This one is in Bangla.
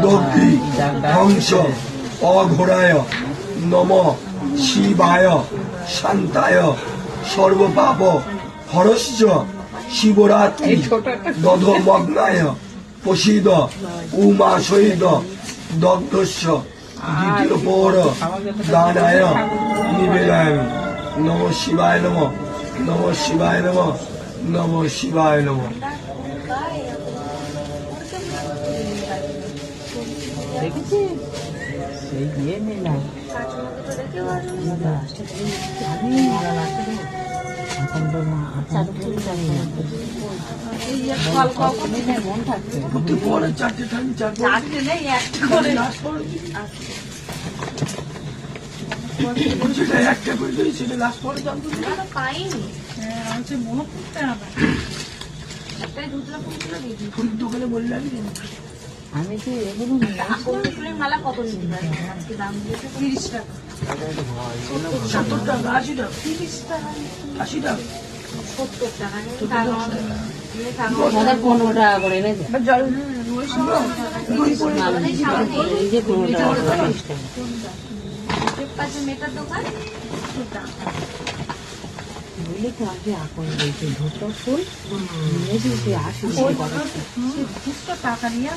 দগ্ধি ধ্বংস অঘোরায় নম শিবায় শান্তায় সর্বপাপ হরস্য শিবরাত্রি দধমগ্নায় প্রসিদ উমা সহিত দগ্ধস্য দ্বিতীয় পৌর দানায় নিবেদন। নম শিবায় নম, নম শিবায় নম, নম শিবায় নম। দোকানে বললে আমি কি এগুলো ফুলের মালা কত নিতে দাম 30 টাকা, 70 টাকা, 80 টাকা, 30 টাকা, 80 টাকা, 70 টাকা, 15 টাকা করে এনেছে। জল মেটার দোকান বুঝলি তো আগে এখন বলছে ধোসা ফুল 80 টাকা নিয়ে